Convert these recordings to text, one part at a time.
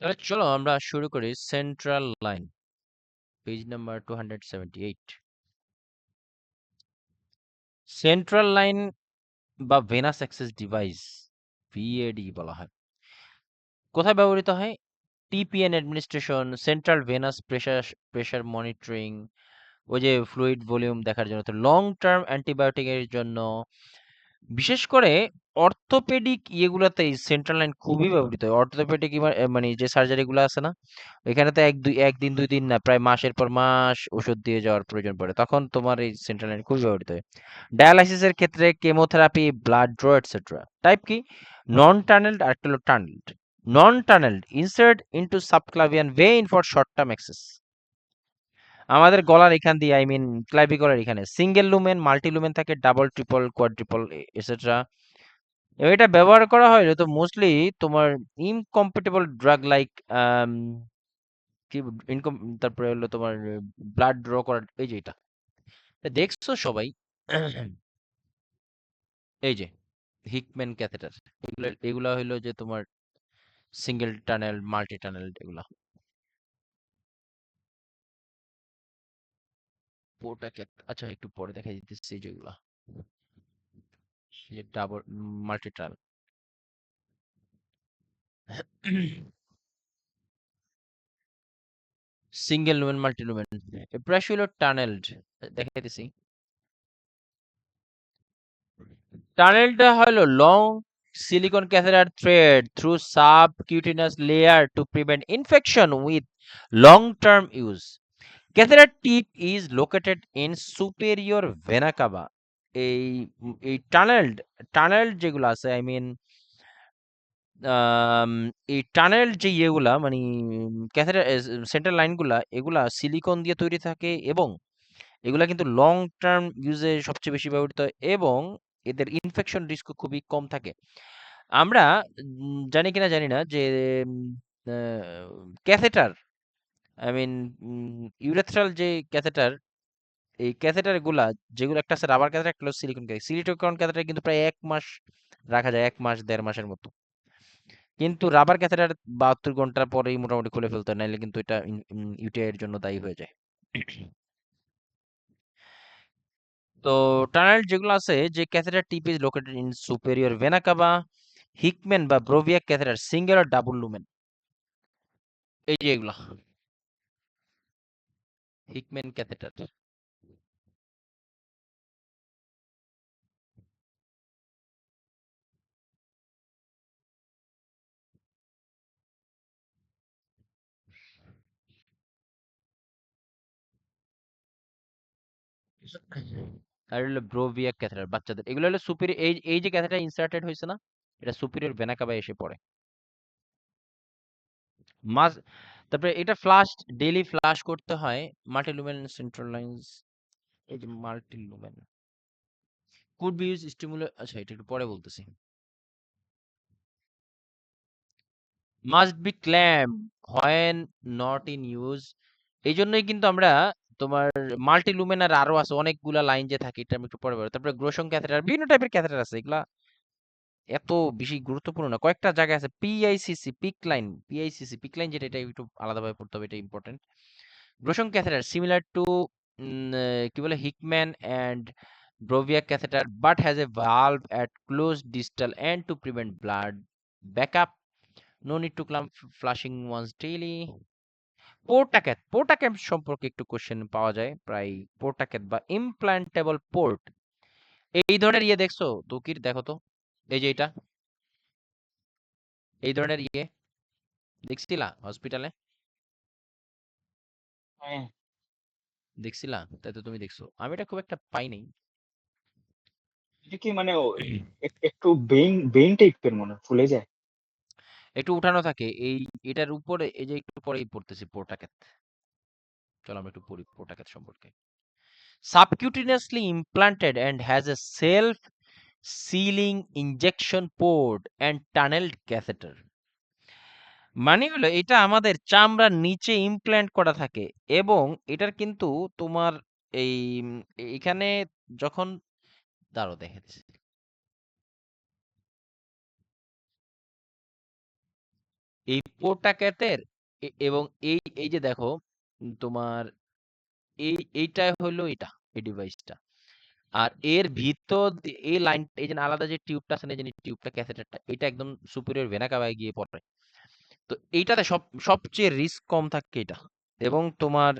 তাহলে চলো আমরা শুরু করি central line, page number 278। Central line বা ভেনাস অ্যাক্সেস ডিভাইস, ভিএডি বলা হয়, কোথায় ব্যবহৃত হয়? TPN administration, central venous pressure pressure monitoring, ওই যে ফ্লুইড ভলিউম দেখার জন্য, তো লং টার্ম অ্যান্টিবায়োটিকের জন্য, বিশেষ করে অর্থোপেডিক ইয়েগুলাতে এই সেন্ট্রাল লাইন খুবই ব্যবহৃত হয়। অর্থোপেডিক মানে যে সার্জারি গুলো আছে না, ওইখানে তো একদিন 2 দিন না, প্রায় মাসের পর মাস ওষুধ দিয়ে যাওয়ার প্রয়োজন পড়ে, তখন তোমার এই সেন্ট্রাল লাইন খুবই ব্যবহৃত হয়। ডায়ালাইসিসের ক্ষেত্রে, chemotherapy, blood draw etcetera. Type কি? নন টানেলড আর একটা হলো tunneled. Non tunneled, insert into subclavian vein for short term access. আমাদের গলার এখান দিয়ে, ক্লাভিকলার এখানে সিঙ্গেল লুমেন, মাল্টি লুমেন থাকে, ডাবল, ট্রিপল, কোয়াড্রিপল এটসেট্রা। এটা ব্যবহার করা হয় তো মোস্টলি তোমার ইনকম্পেটেবল ড্রাগ লাইক কি ইনকম, তারপরে হলো তোমার ব্লাড ড্র করার, এই যে এটা দেখছো সবাই, এই যে হিকম্যান ক্যাথেটার, এগুলা এগুলা হইলো যে তোমার সিঙ্গেল টানেল, মাল্টি টানেল, এগুলা পোটা আচ্ছা একটু পরে দেখা দিতেছি যেগুলা, যে double, multi tunnel. Single lumen, multi lumen, প্রায় হলো টানেলড, দেখাইতেছি। টানেলটা হলো long silicon catheter thread through subcutaneous layer to prevent infection with long-term use. Catheter tip is located in superior vena cava. এই এই টানেলড যেগুলো আছে, এই টানেল যে ইয়েগুলা মানে ক্যাথেটার সেন্ট্রাল লাইনগুলা, এগুলা সিলিকন দিয়ে তৈরি থাকে এবং এগুলা কিন্তু লং টার্ম ইউজে সবচেয়ে বেশি ব্যবহৃত হয় এবং এদের ইনফেকশন রিস্ক খুবই কম থাকে। আমরা জানি কিনা জানি না যে ক্যাথেটার, আই মিন ইউরেথ্রাল যে ক্যাথেটার, এই ক্যাথেটার গুলা যেগুলো, একটা আছে রাবার ক্যাথেটার, একটা সিলিকন ক্যাথেটার। সিলিকন ক্যাথেটার কিন্তু প্রায় 1 মাস রাখা যায়, 1 মাস 1.5 মাসের মতো। কিন্তু রাবার ক্যাথেটার 72 ঘন্টার পরেই মোটামুটি খুলে ফেলতে হয়, নাইলে কিন্তু এটা ইউটিআই এর জন্য দায়ী হয়ে যায়। তো টানেল যেগুলো আছে, যে catheter tip is located in superior vena CAVA, Hickman বা ব্রোভিয়া ক্যাথেটার, সিঙ্গেল আর ডাবল লুমেন, এই যে এগুলা হিকম্যান ক্যাথেটার। আর হলো ব্রোভিয়া ক্যাথেটার বাচ্চাদের, এগুলো হলো সুপিরিয়র, এই এই যে ক্যাথেটার ইনসার্টেড হয়েছে না, এটা সুপিরিয়র ভেনা কাভায় এসে পড়ে। মাস, তারপরে এটা ফ্লাশ, ডেইলি ফ্লাশ করতে হয়। মাল্টিলুমেন সেন্ট্রাল লাইন্স, এই যে মাল্টিলুমেন কুড বি ইউজ স্টিমুলেট, আচ্ছা এটা একটু পরে বলতেছি। Must be clamp when not in use. এই জন্যই কিন্তু আমরা তোমার মাল্টিলুমেন, আর আরো আছে অনেকগুলা লাইন যে থাকে, এটা আমি একটু পরে বলবো। তারপরে গ্রোশন ক্যাথেটার, বিভিন্ন টাইপের ক্যাথেটার আছে, এগুলা এত বেশি গুরুত্বপূর্ণ না। কয়েকটা জায়গায় আছে, PICC PICC line, PICC PICC line যেটা, এটা একটু আলাদাভাবে পড়তে হবে, এটা important. Groshong catheter similar to কি বলে Hickman and Broviac catheter but has a valve at close distal end to prevent blood backup, no need to clamp flushing once daily. Portacath, portacath সম্পর্কে একটু কোশ্চেন পাওয়া যায় প্রায়। পোর্টাক্যাথ বা implantable port, এই ধরনের ইয়ে দেখছো তুকির? দেখো তো, এই যে এটা, এই ধরনের ইয়ে দেখছিলা হসপিটালে? হ্যাঁ, দেখছিলা? তাই তো তুমি দেখছো, আমি এটা খুব একটা পাই নাই। এটা কি মানে একটু বেইন বেইন টাইপের মনে হয়, ফুলে যায়। একটু উঠানো থাকে এই, এটার উপরে, এই যে একটু পরেই পড়তেছি পোর্টাক্যাথ। চলো আমরা একটু পড়ি পোর্টাক্যাথ সম্পর্কে। Subcutaneously implanted and has a self sealing injection port and tunneled catheter। মানে হলো এটা আমাদের চামড়ার নিচে ইমপ্ল্যান্ট করা থাকে এবং এটার কিন্তু তোমার এই এখানে যখন, দাঁড়াও দেখাচ্ছি। এই পোর্টাক্যাথের এবং এই যে দেখো তোমার এইটাই হলো এই ডিভাইসটা। আর এর ভিতর এই লাইন, এই যে আলাদা যে টিউবটা আছে না, এই যে টিউবটা ক্যাথেটারটা, এটা একদম সুপিরিয়র ভেনা কাভায় গিয়ে পড়ে। তো এইটাতে সবচেয়ে রিস্ক কম থাকে এটা। এবং তোমার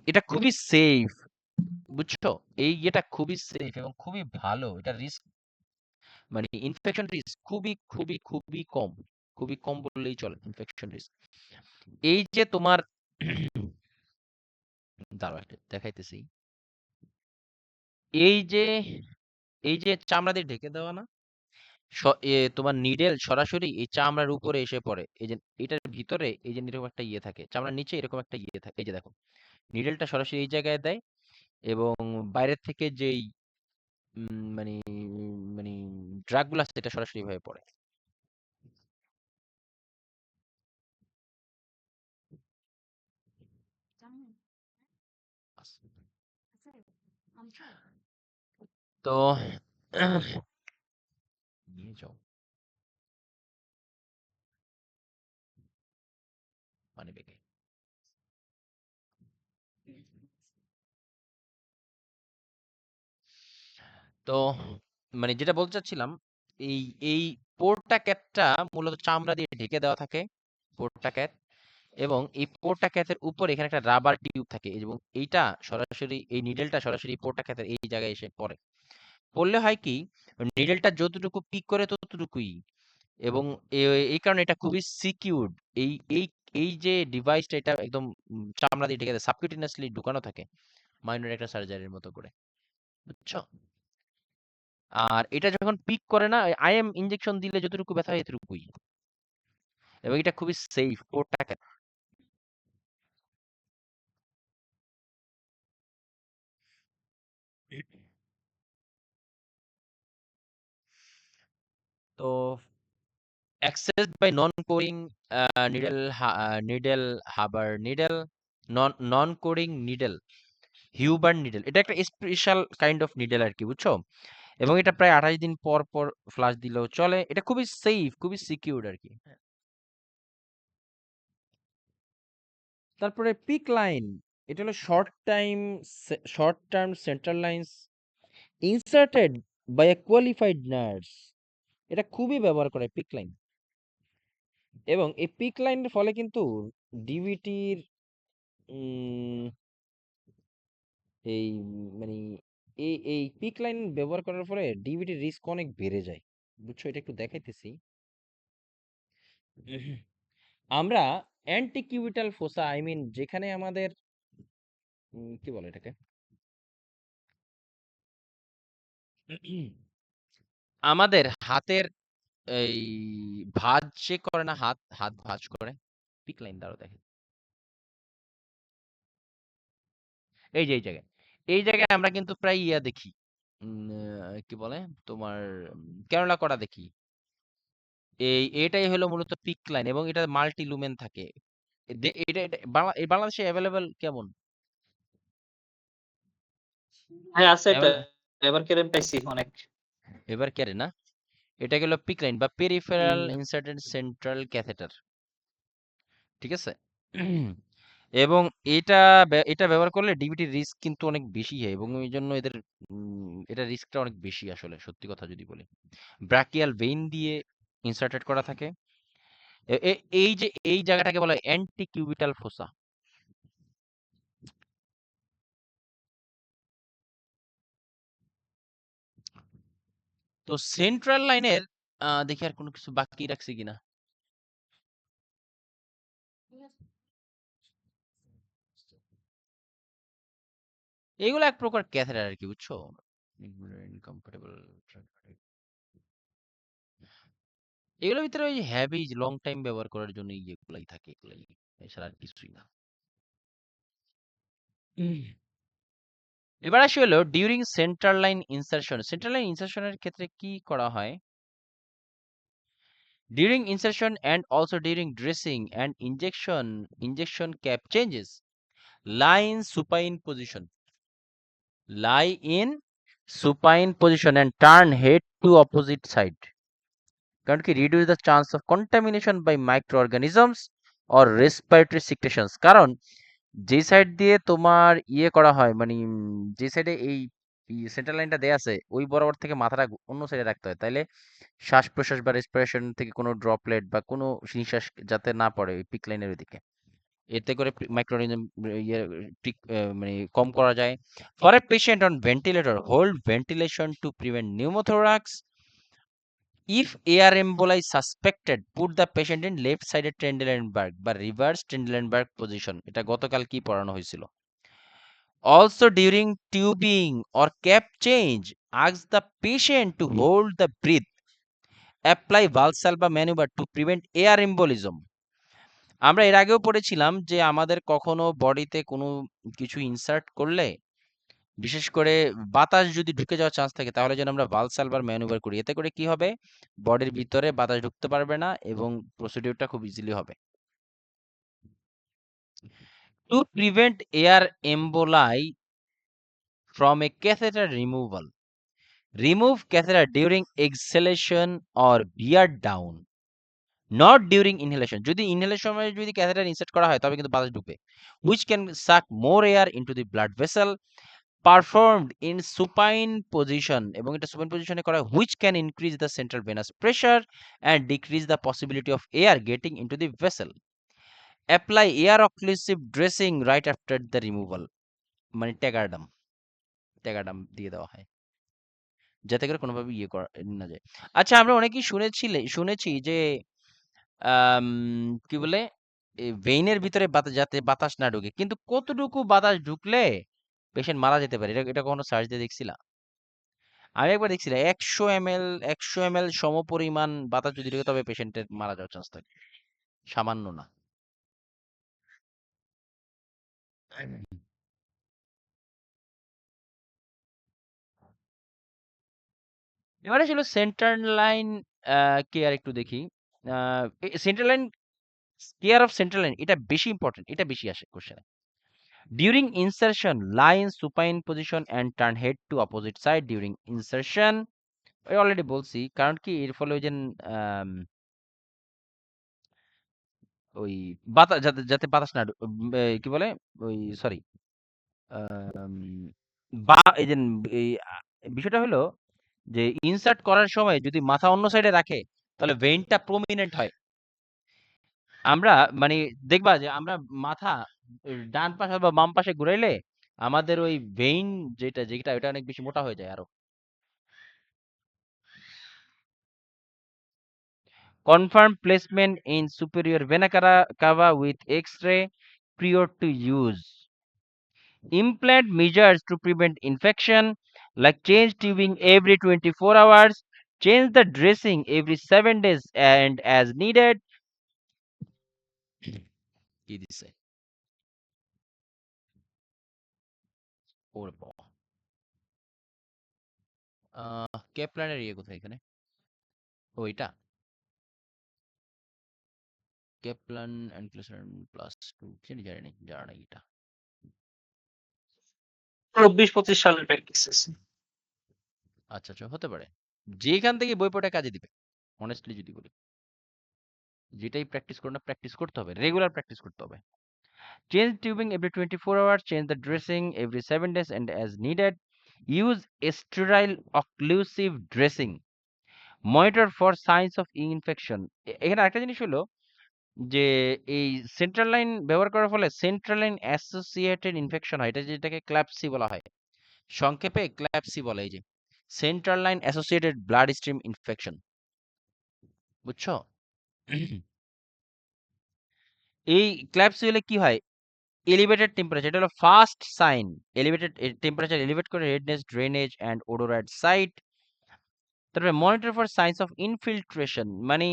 এটা খুবই সেফ, বুঝছো? এটা খুবই সেফ এবং খুবই ভালো। এটা রিস্ক মানে ইনফেকশন রিস্ক খুবই খুবই খুবই কম, খুবই কম বললেই চলে ইনফেকশন রিস্ক। এই যে তোমার দাঁড়াও একটা দেখাইতেছি। এই যে চামড়া দিয়ে ঢেকে দেওয়া না, তোমার নিডেল সরাসরি এই চামড়ার উপরে এসে পড়ে। এই যে এটার ভিতরে এই যে এরকম একটা ইয়ে থাকে, চামড়ার নিচে এরকম একটা ইয়ে থাকে। এই যে দেখো, নিডেলটা সরাসরি এই জায়গায় দেয় এবং বাইরের থেকে যেই মানে মানে ড্রাগ গুলো আছে, এটা সরাসরি ভাবে পড়ে। তো নিয়ে যাও মানে বেগে। তো মানে যেটা বলতে চাচ্ছিলাম, এই এই পোর্টা ক্যাপটা মূলত চামড়া দিয়ে ঢেকে দেওয়া থাকে, পোর্টা ক্যাপ। এবং এই পোর্টা ক্যাথের উপর এখানে একটা রাবার টিউব থাকে এবং এইটা সরাসরি এই নিডেলটা সরাসরি পোর্টা ক্যাথের এই জায়গায় এসে পড়ে। পড়লে হয় কি, নিডেলটা যতটুকু পিক করে ততটুকুই। এবং এই কারণে এটা খুবই সিকিউরড। এই এই এই যে ডিভাইসটা, এটা একদম চামড়া দিয়ে ঢেকে সাবকিউটেনিয়াসলি ঢুকানো থাকে, মাইনর একটা সার্জারির মতো করে, বুঝছো? আর এটা যখন পিক করে না, আইএম ইনজেকশন দিলে যতটুকু ব্যথা হয় এতটুকুই। এবং এটা খুবই সেফ পোর্টা ক্যাথ। তো accessed by non-coding needle Huber needle, non-coding needle Huber needle, এটা একটা স্পেশাল কাইন্ড অফ নিডেল আর কি, বুঝছো? এবং এটা প্রায় 28 দিন পর পর ফ্লাশ দিলেও চলে। এটা খুবই সেফ, খুবই সিকিউরড আর কি। তারপরে পিক লাইন, এটা হলো short term central lines inserted by a qualified nurse. এটা খুবই ব্যবহার করে পিক লাইন। এবং এই পিক লাইনের ফলে কিন্তু ডিভিটির এই মানে এই পিক লাইন ব্যবহার করার ফলে ডিভিডির রিস্ক অনেক বেড়ে যায়, বুঝছো? এটা একটু দেখাইতেছি। আমরা অ্যান্টিকিউবিটাল ফোসা, আই মিন যেখানে আমাদের কি বলে এটাকে, আমাদের হাতের এই ভাঁজ যে করে না, হাত হাত ভাঁজ করে, পিক লাইন দ্বারা দেখে। এই জায়গায় আমরা কিন্তু প্রায় ইয়া দেখি, কি বলে তোমার কেরলা করা দেখি। এটাই হলো মূলত পিক লাইন এবং এটা মাল্টি লুমেন থাকে। এটা এই বাংলাদেশে অ্যাভেলেবল কেমন? হ্যাঁ আছে এটা, Avail- এবার কেড়ে পাইছি অনেক। এবার কেরে না, এটা গেল পিক লাইন বা পেরিফেরাল হুম, ইনসার্টেড সেন্ট্রাল ক্যাথেটার, ঠিক আছে? এবং এটা ব্যবহার করলে ডিবিটির রিস্ক কিন্তু অনেক বেশি হয় এবং এই জন্য এদের এটা রিস্কটা অনেক বেশি আসলে, সত্যি কথা যদি বলি। ব্রাকিয়াল ভেইন দিয়ে ইনসার্টেড করা থাকে। এই যে এই জায়গাটাকে বলা হয় অ্যান্টি কিউবিটাল ফোসা। তো সেন্ট্রাল লাইনের দেখি আর কোনো কিছু বাকি রাখছি কিনা। এগুলো এক প্রকার ক্যাথেটার আর কি, বুঝছো? ইনকম্পারেবল। এগুলোর ভিতরে ওই হ্যাভি লং টাইম ব্যবহার করার জন্য ইয়েগুলাই থাকে, এগুলাই, এছাড়া আর কিছুই না। এবার আসি হলো during central line insertion. Central line ইনসারশনের ক্ষেত্রে কি করা হয়? During insertion and also during dressing and injection cap changes, lie in supine position, lie in supine position and turn head to opposite side. কারণ কি reduce the chance of contamination by micro organisms or respiratory secretions. কারণ যে side দিয়ে তোমার ইয়ে করা হয় মানে যে সাইডে এই সেন্ট্রাল লাইনটা দেয়া আছে ওই বরাবর থেকে মাথাটা অন্য সাইডে রাখতে হয়, তাইলে শ্বাস প্রশ্বাস বা রেসপিরেশন থেকে কোনো ড্রপলেট বা কোনো নিঃশ্বাস যাতে না পড়ে ওই পিক লাইনের ওইদিকে, এতে করে মাইক্রোঅর্গানিজম ইয়ে মানে কম করা যায়। For a patient on ventilator hold ventilation to prevent pneumothorax. If air emboli suspected put the patient in left সাইডে ট্রেন্ডেলেনবার্গ বা রিভার্স ট্রেন্ডেলেনবার্গ পজিশন। এটা গতকাল কি পড়ানো হয়েছিল। Also during tubing or cap change, ask the patient to hold the breath. Apply Valsalva maneuver to prevent air embolism. আমরা এর আগেও পড়েছিলাম যে আমাদের কখনো বডিতে কোনো কিছু ইনসার্ট করলে বিশেষ করে বাতাস যদি ঢুকে যাওয়ার চান্স থাকে তাহলে যেন আমরা ভালসালভার ম্যানুভার করি, এতে করে কি হবে বডির ভিতরে বাতাস ঢুকতে পারবে না এবং প্রসিডিউরটা খুব ইজিলি হবে। To prevent air emboli from a catheter removal, remove catheter during exhalation or bear down, not during inhalation. যদি ইনহেলেশন সময় যদি ক্যাথেটার ইনসার্ট করা হয় তবে কিন্তু বাতাস ঢুকবে, which can suck more air into the blood vessel. Performed in supine position, এবং এটা সুপাইন পজিশনে করা which can increase the central venous pressure and decrease the possibility of air getting into the vessel. Apply air occlusive dressing right after the removal, মানে Tegaderm দিয়ে দেওয়া হয় যাতে করে কোনোভাবে ইয়ে করা না যায়। আচ্ছা, আমরা অনেকেই শুনেছি যে আম, কি বলে ভেইনের ভিতরে যাতে বাতাস না ঢুকে, কিন্তু কতটুকু বাতাস ঢুকলে পেশেন্ট মারা যেতে পারে এটা এটা কখনো সার্চ দিয়ে দেখছিলা? আমি একবার দেখছিলাম 100 ml সমপরিমাণ বাতাস যদি ঢোকে তবে পেশেন্টের মারা যাওয়ার চান্স থাকে, সামান্য না। এবারে ছিল সেন্ট্রাল লাইন কেয়ার, একটু দেখি। Central line care of central line, এটা বেশি ইম্পর্টেন্ট, এটা বেশি আসে কোশ্চেনে। During insertion lie in supine position and turn head to opposite side during insertion. Already বলছি, কারণ কি এর ফলে ওই যে আম, ওই বাতাস যাতে যাতে বাতাস না কি বলে ওই সরি বা এই যে এই বিষয়টা হলো যে ইনসার্ট করার সময় যদি মাথা অন্য সাইডে রাখে তাহলে ভেইনটা প্রমিনেন্ট হয়। আমরা মানে দেখবা যে আমরা মাথা ডান পাশে বা বাম পাশে ঘুরাইলে আমাদের ওই ভেইন যেটা যেটা ওটা অনেক বেশি মোটা হয়ে যায় আরো। Confirm placement in superior vena cava with X-ray prior to use. Implant measures to prevent infection, like change tubing every 24 hours, change the dressing every 7 days and as needed. কি দিছে ওরে বাবা, কেপলারের ইয়ে কোথায় এখানে, ওইটা কেপলান এন্ড +2 জানি জানি না জানা নাই এটা। 24-25 সালের প্র্যাকটিস আছে। আচ্ছা আচ্ছা, হতে পারে। যেখান থেকে বই পড়া কাজে দিবে, অনেস্টলি যদি বলি, যেটাই প্র্যাকটিস করো না প্র্যাকটিস করতে হবে, রেগুলার প্র্যাকটিস করতে হবে। Change tubing every 24 hours, change the dressing every 7 days and as needed. Use sterile occlusive dressing. Monitor for signs of infection. এখানে আরেকটা জিনিস হলো যে এই সেন্ট্রাল লাইন ব্যবহার করার ফলে সেন্ট্রাল লাইন অ্যাসোসিয়েটেড ইনফেকশন হয়, এটা যেটাকে ক্ল্যাপসি বলা হয়, সংক্ষেপে ক্ল্যাপসি বলে। এই যে central line associated blood stream infection, বুঝছো? এই ক্ল্যাপসি হলে কি হয়, এলিভেটেড টেম্পারেচার, এটা হলো first sign. Elevated temperature elevate করে রেডনেস, ড্রেনেজ অ্যান্ড ওডোরাইড সাইট। তারপরে monitor for signs of infiltration, মানে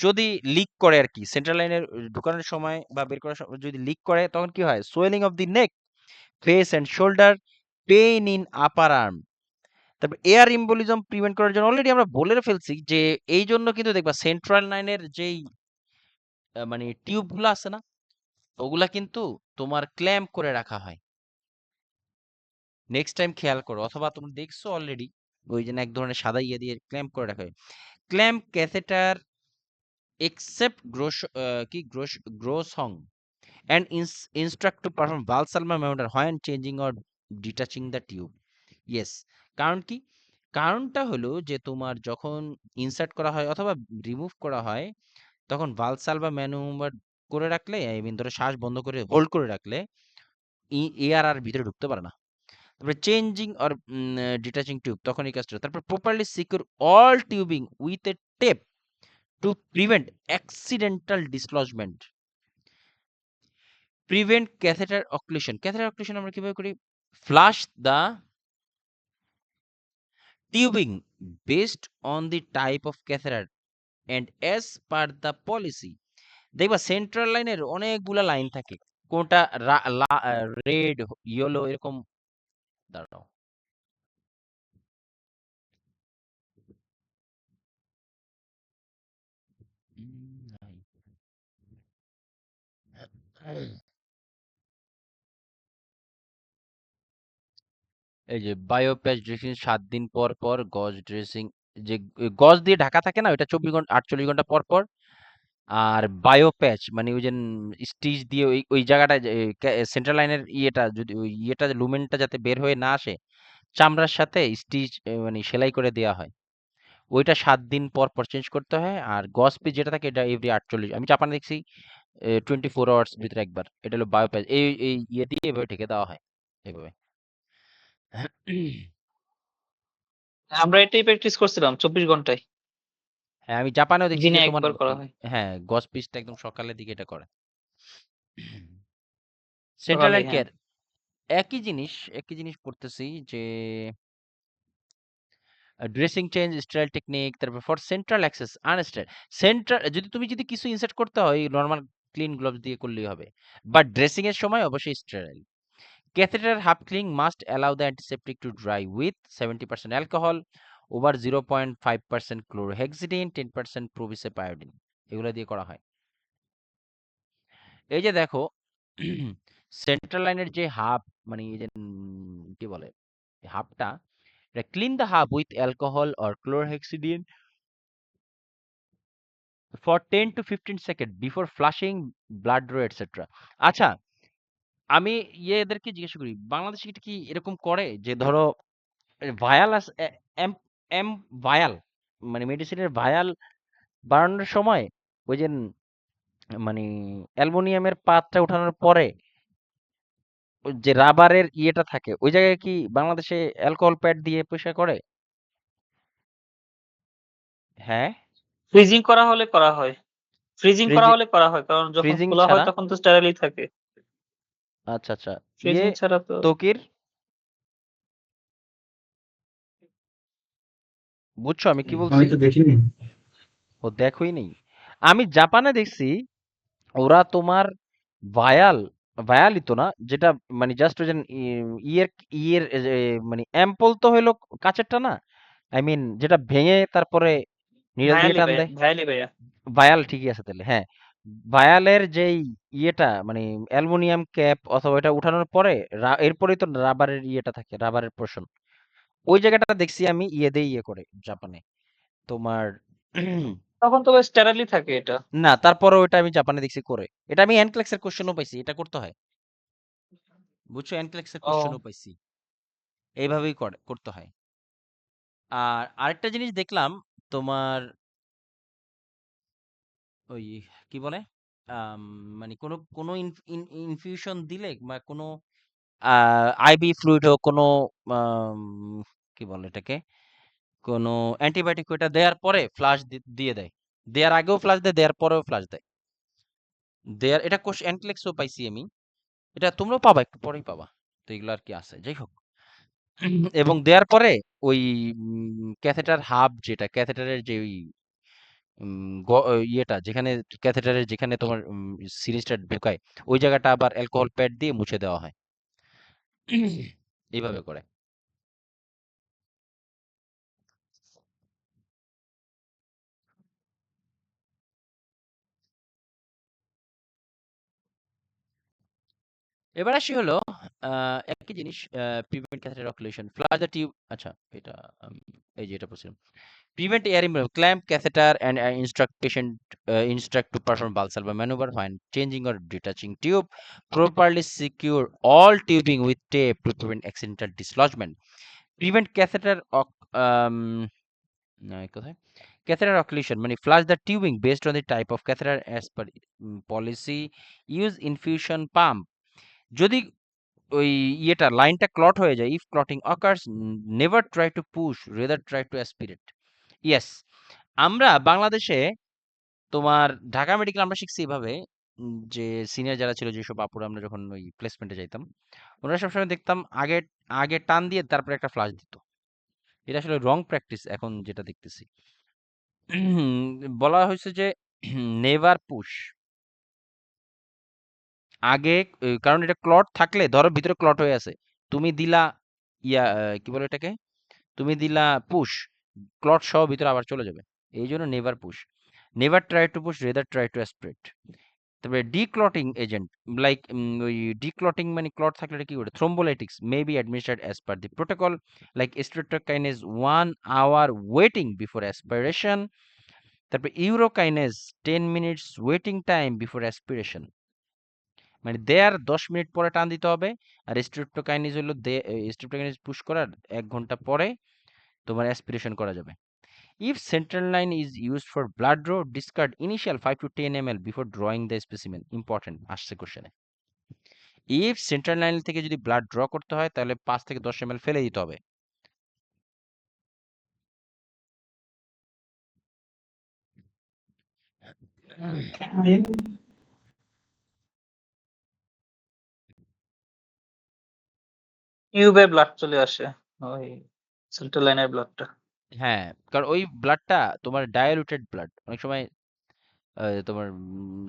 যদি লিক করে আর কি, সেন্ট্রাল লাইনের ঢুকানোর সময় বা বের করার সময় যদি লিক করে তখন কি হয়, swelling of the neck, face and shoulder, pain in upper arm. তারপর এয়ার ইম্বোলিজম প্রিভেন্ট করার জন্য অলরেডি আমরা বলে ফেলছি যে এই জন্য কিন্তু দেখবা সেন্ট্রাল লাইনের যেই মানে টিউবগুলো আছে না, ওগুলা কিন্তু তোমার ক্ল্যাম্প করে রাখা হয়। নেক্সট টাইম খেয়াল করো, অথবা তুমি দেখছো অলরেডি ওই জন্য এক ধরনের সাদা ইয়ে দিয়ে ক্ল্যাম্প করে রাখা হয়। Clamp catheter except gross hung and instruct to perform Valsalva maneuver when changing or detaching the tube. Yes, কারণ কি? কারণটা হলো যে তোমার যখন ইনসার্ট করা হয় অথবা রিমুভ করা হয় তখন ভালসালভা ম্যানুভার করে রাখলে আই মিন ধরো শ্বাস বন্ধ করে হোল্ড করে রাখলে এয়ার আর ভিতরে ঢুকতে পারে না। তারপরে চেঞ্জিং অর ডিটাচিং টিউব তখন এই কাজটা। তারপর properly secure all tubing with a tape to prevent accidental dislodgement. Prevent catheter occlusion. Catheter occlusion আমরা কিভাবে করি? Flush the tubing based on the type of catheter and as per the policy. দেখবা central লাইনের অনেকগুলা line থাকে, কোনটা red, yellow এরকম। দাঁড়াও, নাই। এই যে বায়োপ্যাচ ড্রেসিং 7 দিন পর পর, গজ ড্রেসিং যে গজ দিয়ে ঢাকা থাকে না ওইটা 24 ঘন্টা 48 ঘন্টা পর পর। আর বায়োপ্যাচ মানে ওই যে স্টিচ দিয়ে ওই ওই জায়গাটা সেন্ট্রাল লাইনের ইয়েটা যদি ওই ইয়েটা লুমেনটা যাতে বের হয়ে না আসে চামড়ার সাথে স্টিচ মানে সেলাই করে দেওয়া হয়, ওইটা 7 দিন পর পর চেঞ্জ করতে হয়। আর গজ পিস যেটা থাকে এটা এভরি 48, আমি জাপানে দেখছি 24 আওয়ার্স ভিতরে একবার। এটা হলো বায়োপ্যাচ, এই এই ইয়ে দিয়ে এভাবে ঢেকে দেওয়া হয় এভাবে। আমরা এটাই প্র্যাকটিস করছিলাম 24 ঘন্টায়। হ্যাঁ, আমি জাপানেও দেখছি দিনে যে তোমার একবার করা হয়, হ্যাঁ গজ পিসটা একদম সকালের দিকে এটা করে। সেন্ট্রাল সকালে। অ্যান্ড হ্যাঁ, কেয়ার একই জিনিস পড়তেছি যে ড্রেসিং চেঞ্জ স্টাইল টেকনিক, তারপর ফর সেন্ট্রাল অ্যাক্সেস আনস্টাইল। সেন্ট্রাল যদি কিছু ইনসার্ট করতে হয় নর্মাল ক্লিন গ্লোভস দিয়ে করলেই হবে, বাট ড্রেসিং এর সময় অবশ্যই sterile. Catheter hub cleaning must allow the antiseptic to dry with 70% alcohol, over 0.5% chlorhexidine, 10% প্রোভিসেপ আয়োডিন, এগুলো দিয়ে করা হয়। এই যে দেখো সেন্ট্রাল লাইনের যে হাব মানে এই যে কি বলে হাবটা, এটা clean the hub with alcohol or chlorhexidine for 10 to 15 seconds before flushing blood draw etcetera. আচ্ছা, আমি এদেরকে জিজ্ঞাসা করি বাংলাদেশে এটা কি এরকম করে যে ধরো ভায়াল এম এম ভায়াল মানে মেডিসিনের ভায়াল বানানোর সময় ওই যে মানে অ্যালুমিনিয়ামের পাতটা উঠানোর পরে ওই যে রাবারের ইয়েটা থাকে ওই জায়গায় কি বাংলাদেশে অ্যালকোহল প্যাড দিয়ে পরিষ্কার করে? হ্যাঁ, ফ্রিজিং করা হলে করা হয়। ফ্রিজিং করা ফ্রিজি হলে করা হয়, কারণ যখন ফ্রিজিং খোলা হয় ছাড়া? তখন তো স্টেরাইলই থাকে। আচ্ছা আচ্ছা। ফ্রিজিং ছাড়া তো তকির বুঝছো আমি কি আমি বলছি? তো দেখিনি। ও দেখোই নেই। আমি জাপানে দেখছি ওরা তোমার ভায়াল ভায়ালই তো না যেটা মানে জাস্ট ওই যে ইয়ের ইয়ের মানে অ্যাম্পল তো হইলো কাঁচেরটা না, আই মিন যেটা ভেঙে তারপরে নিডল দিয়ে ভায়ালি টান ভাইয়া, দেয়। ভায়ালি ভাইয়া। ভায়াল ঠিকই আছে তাহলে, হ্যাঁ। ভায়ালের যেই ইয়েটা মানে অ্যালুমিনিয়াম ক্যাপ অথবা এটা উঠানোর পরে এরপরেই তো রাবারের ইয়েটা থাকে, রাবারের পোর্শন। ওই জায়গাটা দেখছি আমি ইয়ে দিয়ে ইয়ে করে জাপানে তোমার তখন তো স্টেরাইলই থাকে এটা। না তারপরে ওইটা আমি জাপানে দেখছি করে। এটা আমি এনক্লেক্সের কোশ্চেনও পাইছি এটা করতে হয়, বুঝছো, এনক্লেক্সের ও, কোশ্চেনও পাইছি এইভাবেই করতে হয়। আর আরেকটা জিনিস দেখলাম তোমার ওই কি বলে আম, মানে কোনো কোনো ইনফিউশন দিলে বা কোনো আইবি ফ্লুইড হোক কোনো আম, কি বলে এটাকে কোনো অ্যান্টিবায়োটিক ওইটা দেওয়ার পরে ফ্লাশ দিয়ে দেয়, দেওয়ার আগেও ফ্লাশ দেয় দেওয়ার পরেও ফ্লাশ দেয়। দেয়ার এটা কোষ এনক্লেক্সও পাইছি আমি, এটা তোমরাও পাবা একটু পরেই পাবা। তো এগুলো আর কি আছে যাই হোক। এবং দেওয়ার পরে ওই ক্যাথেটার হাব যেটা ক্যাথেটারের যে ওই ইয়েটা যেখানে ক্যাথেটারের যেখানে তোমার সিরিজটা ঢুকায় ওই জায়গাটা আবার অ্যালকোহল প্যাড দিয়ে মুছে দেওয়া হয়। এইভাবে করে। এবার আসি হলো একই জিনিস, prevent catheter occlusion, flush the tube. আচ্ছা, এটা এই যে এটা বলছিলাম, prevent air involvement, clamp catheter and instruct patient instruct to perform Valsalva maneuver when changing or detaching tube. Properly secure all tubing with tape to prevent accidental dislodgement. Prevent catheter um, কোথায় catheter occlusion, মানে flush the tubing based on the type of catheter as per policy. Use infusion pump যদি ওই ইয়েটা লাইনটা clot হয়ে যায়, if clotting occurs, never try to push, rather try to aspirate. Yes, আমরা বাংলাদেশে তোমার ঢাকা মেডিকেল আমরা শিখছি এভাবে, যে সিনিয়র যারা ছিল, যেসব আপুরা আমরা যখন ওই প্লেসমেন্টে যাইতাম, ওনারা সবসময় দেখতাম আগে আগে টান দিয়ে তারপরে একটা ফ্লাশ দিত। এটা আসলে রং প্র্যাকটিস এখন যেটা দেখতেছি। বলা হয়েছে যে নেভার পুশ, আগে কারণ এটা ক্লট থাকলে, ধরো ভিতরে ক্লট হয়ে আছে, তুমি দিলা ইয়া কি বলে এটাকে, তুমি দিলা পুশ, ক্লট সহ ভিতরে আবার চলে যাবে। এই জন্য never push, never try to push, rather try to aspirate. তারপরে ডিক্লটিং এজেন্ট, লাইক ওই ডিক্লটিং মানে ক্লট থাকলে এটা কি করে, thrombolytics may be administered as per the protocol, like streptokinase 1 hour waiting before aspiration. তারপরে urokinase 10 minutes waiting time before aspiration, মানে there 10 minute পরে টান দিতে হবে। আর স্ট্রেপ্টোকাইনেজ হলো স্ট্রেপ্টোকাইনেজ পুশ করার 1 ঘন্টা পরে তোমার অ্যাসপিরেশন করা যাবে। If central line is used for blood draw, discard initial 5 to 10 ml before drawing the specimen. Important আসছে কোশ্চেনে। If central line থেকে যদি ব্লাড ড্র করতে হয় তাহলে 5 থেকে 10 ml ফেলে দিতে হবে। টিউবে ব্লাড চলে আসে ওই সেন্ট্রাল লাইনের ব্লাডটা। হ্যাঁ, কারণ ওই ব্লাডটা তোমার ডাইলুটেড ব্লাড, অনেক সময় তোমার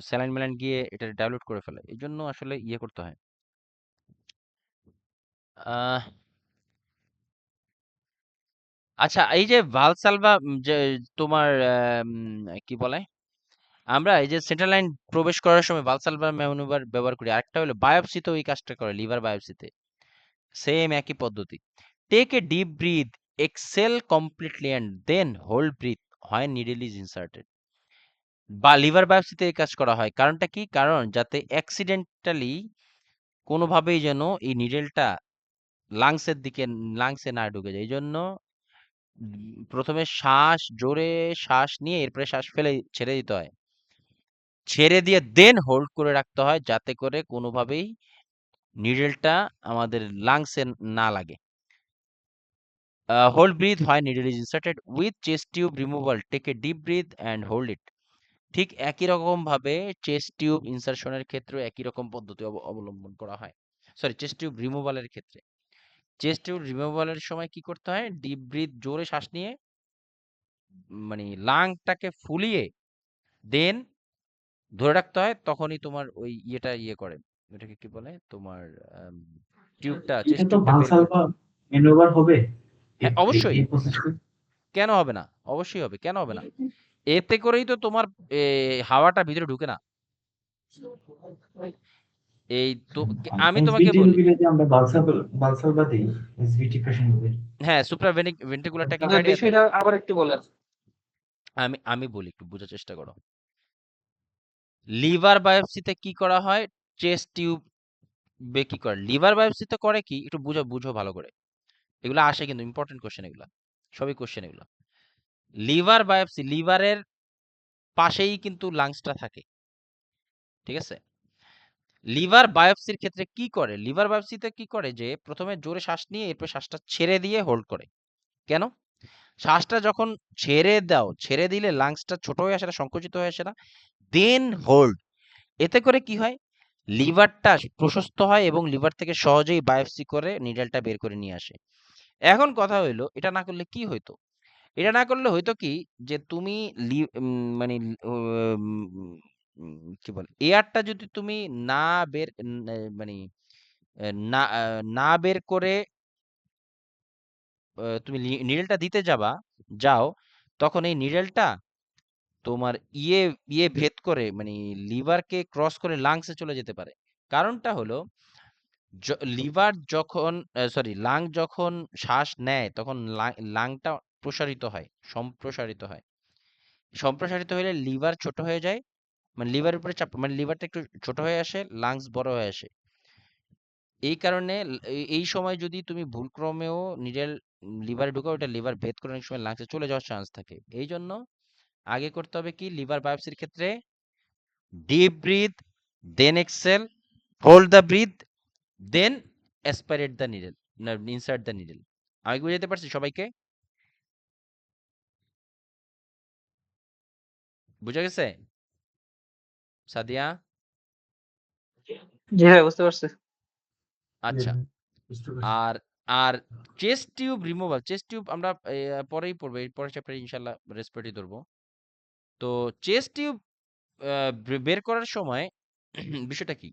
স্যালাইন ম্যালাইন গিয়ে এটা ডাইলুট করে ফেলে, এই জন্য আসলে ইয়ে করতে হয়। আহ, আচ্ছা, এই যে ভালসালভা, যে তোমার কি বলে, আমরা এই যে সেন্ট্রাল লাইন প্রবেশ করার সময় ভালসালভা ম্যানুভার ব্যবহার করি। আরেকটা হলো বায়োপসিতে ওই কাজটা করে, লিভার বায়োপসিতে সেম একই পদ্ধতি। Take a deep breath, exhale completely and then hold breath হয় নিডল ইজ ইনসার্টেড। বা লিভার বায়োপসিতে এই কাজ করা হয়, কারণটা কি, কারণ যাতে অ্যাক্সিডেন্টালি কোনোভাবেই যেন এই নিডেলটা লাংসের দিকে, লাংসে না ঢুকে যায়। এই জন্য প্রথমে জোরে শ্বাস নিয়ে এরপরে শ্বাস ফেলে ছেড়ে দিতে হয়, ছেড়ে দিয়ে দেন হোল্ড করে রাখতে হয়, যাতে করে কোনোভাবেই নিডেলটা আমাদের লাংসে না লাগে। হোল্ড ব্রিথ হয় needle is inserted with chest tube removal, take a deep breath and hold it. ঠিক একই রকম ভাবে চেস্ট টিউব ইনসার্শনের ক্ষেত্রে একই রকম পদ্ধতি অবলম্বন করা হয়। সরি, চেস্ট টিউব রিমুভালের ক্ষেত্রে, চেস্ট টিউব রিমুভালের সময় কি করতে হয়, ডিপ ব্রিথ জোরে শ্বাস নিয়ে মানে লাংটাকে ফুলিয়ে দেন ধরে রাখতে হয়, তখনই তোমার ওই ইয়েটা ইয়ে করে, ওটাকে কি বলে তোমার টিউবটা, এটা চেস্ট তো টিউবটা বের করে। ভালসালভা ম্যানুভার হবে হ্যাঁ, অবশ্যই, এই প্রসেসটা। কেন হবে না, অবশ্যই হবে, কেন হবে না। এতে করেই তো তোমার হাওয়াটা ভিতরে ঢুকে না। এই তো আমি তোমাকে এসবিটি বলি, রোগীরা যে আমরা ভালসালভা দেই এসবিটি পেশেন্টদের। হ্যাঁ, সুপ্রা ভেন্ট্রিকুলার তাহলে ট্যাকিকার্ডিয়াতে বিষয়টা আবার একটু বলেন। আমি আমি বলি, একটু বোঝার চেষ্টা করো। লিভার বায়োপসিতে কি করা হয়, চেস্ট টিউব বে কি করে, লিভার বায়োপসিতে করে কি, একটু বুঝো বুঝো ভালো করে, এগুলো আসে কিন্তু ইম্পর্টেন্ট কোশ্চেন, এগুলা সবই কোশ্চেন এগুলা। লিভার বায়োপসি, লিভারের পাশেই কিন্তু লাংসটা থাকে, ঠিক আছে। লিভার বায়োপসির ক্ষেত্রে কি করে, লিভার বায়োপসিতে কি করে, যে প্রথমে জোরে শ্বাস নিয়ে এরপর শ্বাসটা ছেড়ে দিয়ে হোল্ড করে। কেন, শ্বাসটা যখন ছেড়ে দাও, ছেড়ে দিলে লাংসটা ছোট হয়ে আসে না, সংকুচিত হয়ে আসে না, দেন হোল্ড। এতে করে কি হয়, লিভারটা প্রশস্ত হয় এবং লিভার থেকে সহজেই বায়োপসি করে নিডলটা বের করে নিয়ে আসে। এখন কথা হইলো, এটা না করলে কি হইতো, এটা না করলে হইতো কি, যে তুমি মানে কি বলে, এয়ারটা যদি তুমি না বের মানে না না বের করে তুমি নিডলটা দিতে যাও, তখন এই নিডলটা তোমার ইয়ে ইয়ে ভেদ করে, মানে লিভারকে ক্রস করে লাংসে চলে যেতে পারে। কারণটা হলো লিভার যখন লাং যখন শ্বাস নেয় তখন লাংটা প্রসারিত হয়, সম্প্রসারিত হয়। সম্প্রসারিত হলে লিভার ছোট হয়ে যায়, মানে লিভারের উপরে চাপ, মানে লিভারটা একটু ছোট হয়ে আসে, লাংস বড় হয়ে আসে। এই কারণে এই সময় যদি তুমি ভুলক্রমেও নিজের লিভারে ঢুকাও, ওটা লিভার ভেদ করে অনেক সময় লাংসে চলে যাওয়ার চান্স থাকে। এই জন্য আগে করতে হবে কি, লিভার বায়োপসির ক্ষেত্রে deep breath, then exhale, hold the breath, then aspirate the needle, insert the needle. আমি কি বুঝাতে পারছি সবাইকে? বুঝা গেছে? সাদিয়া? জি ভাই, বুঝতে পারছি। আচ্ছা। বুঝতে পারছি। আর আর chest tube removal, chest tube আমরা পরেই পড়বো, এই পরের চ্যাপ্টারে ইনশাল্লাহ রেসপিরেটরি ধরবো। তো চেস্ট টিউব বের করার সময় বিষয়টা কি,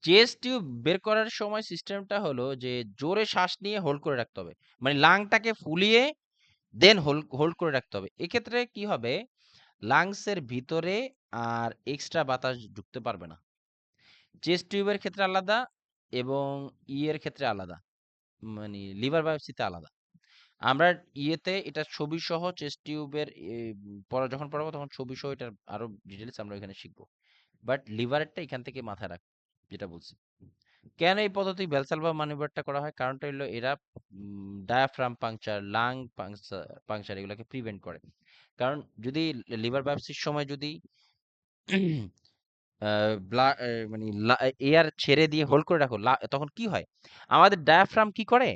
চেস্ট টিউব বের করার সময় সিস্টেমটা হলো যে জোরে শ্বাস নিয়ে হোল্ড করে রাখতে হবে, মানে লাংটাকে ফুলিয়ে দেন হোল্ড করে রাখতে হবে। এক্ষেত্রে কি হবে, লাংসের ভিতরে আর এক্সট্রা বাতাস ঢুকতে পারবে না। চেস্ট টিউবের ক্ষেত্রে আলাদা এবং ইয়ের ক্ষেত্রে আলাদা, মানে লিভার বায়োপসিতে আলাদা। আমরা ইয়েতে এটা ছবি সহ চেস্ট টিউবের পরে যখন পড়াবো তখন ছবি সহ এটার আরো ডিটেলস আমরা এখানে শিখবো। বাট লিভারেরটা এখান থেকে মাথায় রাখ, যেটা বলছি। কেন এই পদ্ধতি ভ্যালসালভা ম্যানুভারটা করা হয়, কারণটা হলো এরা ডায়াফ্রাম পাংচার, লাং পাংচার এগুলোকে প্রিভেন্ট করে। কারণ যদি লিভার বায়োপসির সময় যদি মানে এয়ার ছেড়ে দিয়ে হোল্ড করে রাখো, তখন কি হয়, আমাদের ডায়াফ্রাম কি করে,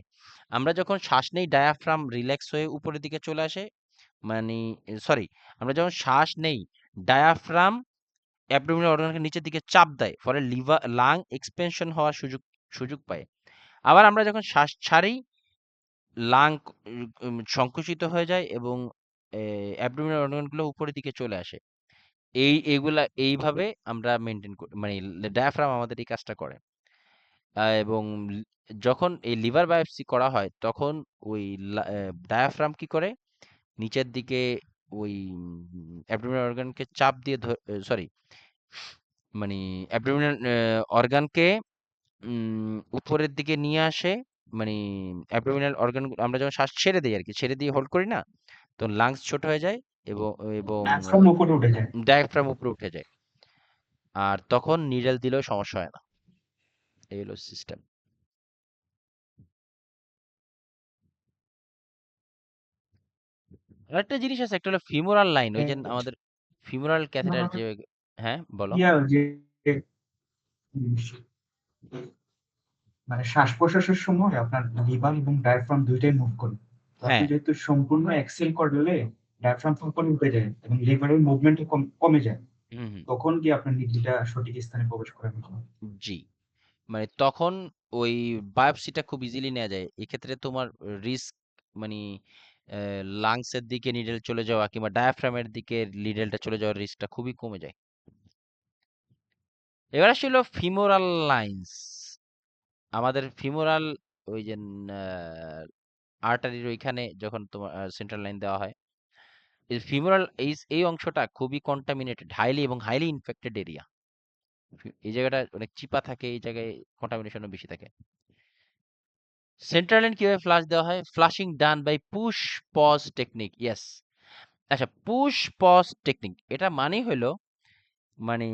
আমরা যখন শ্বাস নেই ডায়াফ্রাম রিল্যাক্স হয়ে উপরের দিকে চলে আসে, মানে সরি, আমরা যখন শ্বাস নেই ডায়াফ্রাম অ্যাবডোমিনাল অর্গানকে নিচের দিকে চাপ দেয়, ফলে লিভার লাং এক্সপেনশন হওয়ার সুযোগ সুযোগ পায়। আবার আমরা যখন শ্বাস ছাড়ি লাং সংকুচিত হয়ে যায় এবং অ্যাবডোমিনাল অর্গানগুলো উপরের দিকে চলে আসে। এইগুলা এইভাবে আমরা মেনটেন করি, মানে ডায়াফ্রাম আমাদের এই কাজটা করে। এবং যখন এই লিভার বায়োপসি করা হয় তখন ওই ডায়াফ্রাম কি করে, নিচের দিকে ওই অ্যাবডোমিনাল অর্গানকে চাপ দিয়ে সরি, মানে অ্যাবডোমিনাল অর্গানকে উপরের দিকে নিয়ে আসে, মানে অ্যাবডোমিনাল অর্গান আমরা যখন শ্বাস ছেড়ে দিই আর কি, ছেড়ে দিয়ে হোল্ড করি না, তখন লাংস ছোট হয়ে যায় এবং এবং ডায়াফ্রাম উপরে উঠে যায়। ডায়াফ্রাম উপরে উঠে যায়, আর তখন নিডল দিলেও সমস্যা হয় না। এই হলো সিস্টেম। আরেকটা জিনিস আছে, একটা হলো ফিমোরাল লাইন, ওই যে আমাদের ফিমোরাল ক্যাথেটার যে, হ্যাঁ বলো। যে উম, মানে শ্বাস প্রশ্বাসের সময় আপনার লিভার এবং ডায়াফ্রাম দুইটাই মুভ করে। তো আপনি হ্যাঁ, যেহেতু সম্পূর্ণ এক্সেল করলে ডায়াফ্রাম উপরে উঠে যায় এবং লিভারের মুভমেন্ট কমে যায়, হুম হুম, তখন কি আপনার নিডলটা সঠিক স্থানে প্রবেশ করে না? জি, মানে তখন ওই বায়োপসিটা খুব ইজিলি নেওয়া যায়। এক্ষেত্রে তোমার রিস্ক, মানে লাংসের দিকে নিডেল চলে যাওয়া কিংবা ডায়াফ্রামের দিকে নিডেলটা চলে যাওয়ার রিস্কটা খুবই কমে যায়। এবার আসছিল ফিমোরাল লাইন্স। আমাদের ফিমোরাল ওই যে আর্টারির ওইখানে যখন তোমার সেন্ট্রাল লাইন দেওয়া হয়, এই ফিমোরাল এই অংশটা খুবই কন্টামিনেটেড, হাইলি এবং হাইলি ইনফেক্টেড এরিয়া। এই জায়গাটা অনেক চিপা থাকে, এই জায়গায় কন্টামিনেশনও বেশি থাকে। সেন্ট্রাল লাইন কিভাবে ফ্লাশ দেওয়া হয়, flushing done by push pause technique. Yes, আচ্ছা, পুশ পজ টেকনিক এটা মানে হলো, মানে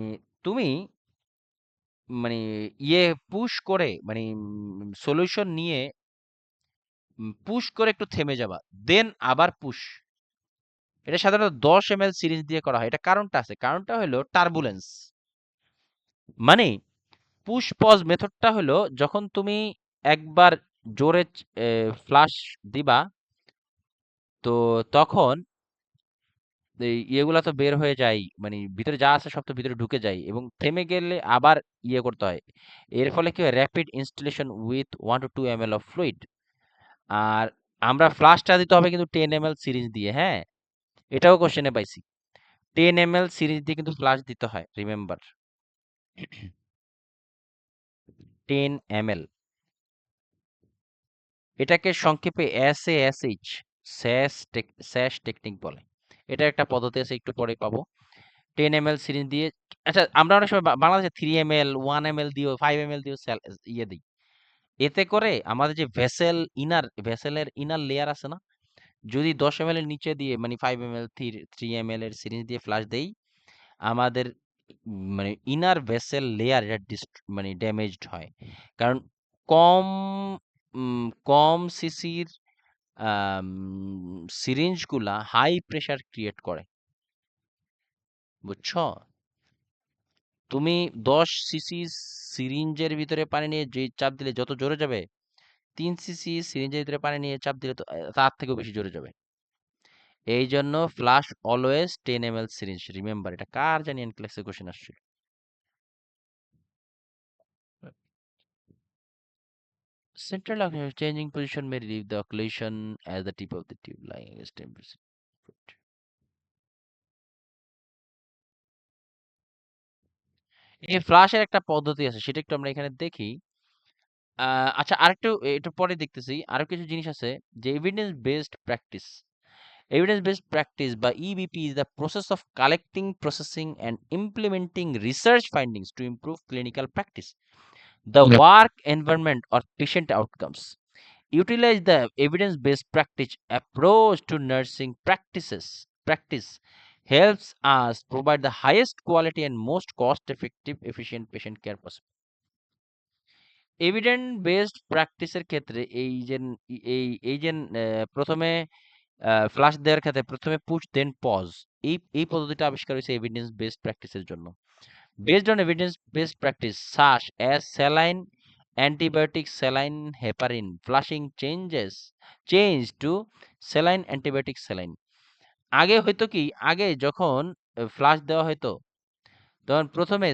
তুমি মানে পুশ করে, মানে সলিউশন নিয়ে পুশ করে একটু থেমে যাবা, দেন আবার পুশ। এটা সাধারণত 10 ml সিরিঞ্জ দিয়ে করা হয়। এটা কারণটা আছে, কারণটা হলো টার্বুলেন্স। মানে পুশ পজ মেথডটা হলো যখন তুমি একবার জোরে ফ্লাশ দিবা, তো তখন এই ইয়েগুলা তো বের হয়ে যায়, মানে ভিতরে যা আছে সব তো ভিতরে ঢুকে যায় এবং থেমে গেলে আবার করতে হয়। এর ফলে কি হয়, rapid instillation with 1 to 2 ml of fluid. আর আমরা ফ্লাশটা দিতে হবে কিন্তু 10 ml সিরিজ দিয়ে, হ্যাঁ, এটাও কোশ্চেনে পাইছি। 10 ml সিরিজ দিয়ে কিন্তু ফ্লাশ দিতে হয়, রিমেম্বার। 10 ml, এটাকে সংক্ষেপে SASH, স্যাশ টেকনিক বলে। এটা একটা পদ্ধতি আছে, একটু পরে পাবো। 10 ml সিরিঞ্জ দিয়ে, আচ্ছা আমরা অনেক সময় বাংলাদেশে 3 ml 1 ml দিয়েও 5 ml দিয়েও ইয়ে দিই। এতে করে আমাদের যে ভেসেলের ইনার লেয়ার আছে না, যদি 10 ml এর নিচে দিয়ে মানে 5 ml 3 ml এর সিরিঞ্জ দিয়ে ফ্লাশ দেই, আমাদের মানে ইনার ভেসেল লেয়ার এটা মানে ড্যামেজড হয়। কারণ কম কম সিসির সিরিঞ্জগুলা হাই প্রেসার ক্রিয়েট করে, বুঝছো? তুমি 10 সিসি সিরিঞ্জের ভিতরে পানি নিয়ে যে চাপ দিলে যত জোরে যাবে, 3 সিসি সিরিঞ্জের ভিতরে পানি নিয়ে চাপ দিলে তো তার থেকেও বেশি জোরে যাবে। এই জন্য flush always 10 ml syringe. Remember, এটা কার জানি ক্লাসে কোশ্চেন আসছিল। Central changing position may relieve the occlusion as the tip of the tube lying against 10%. এই ফ্লাশের একটা পদ্ধতি আছে, সেটা একটু আমরা এখানে দেখি। আচ্ছা, আরেকটু একটু পরে দেখতেছি। আরো কিছু জিনিস আছে যে evidence based practice. Evidence based practice বা EBP is the process of collecting, processing and implementing research findings to improve clinical practice, the work environment or patient outcomes. Utilize the evidence-based practice approach to nursing practice helps us provide the highest quality and most cost-effective, efficient patient care possible. Evidence based প্র্যাকটিসের ক্ষেত্রে এই যে প্রথমে flush দেওয়ার ক্ষেত্রে প্রথমে push দেন pause, এই পদ্ধতিটা আবিষ্কার হয়েছে এভিডেন্স বেসড প্র্যাকটিসের জন্য। Based on evidence based practice SAS as saline, antibiotic, saline, heparin flushing change to saline, antibiotic, saline. আগে হয়তো কি, আগে যখন ফ্লাশ দেওয়া হয়তো তখন প্রথমে